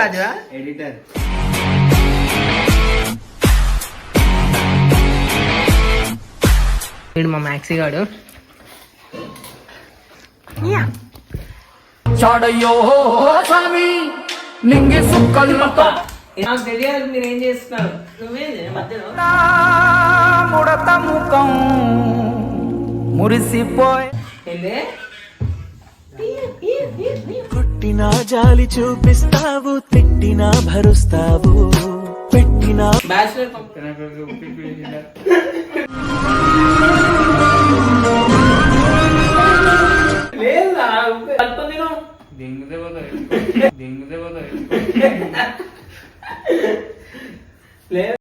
రాజు editor. వీడు మా maxi గాడు. నాకు తెలియాలి మీరు ఏం చేస్తున్నారు. నువ్వేంది మధ్యలో ముడత ముఖం మురిసిపోయి కొట్టినా జాలి చూపిస్తావు, తిట్టినా భరుస్తావు, పెట్టినా బ్యాచిలర్ లేదా దింగుదే పోతాయి లేదు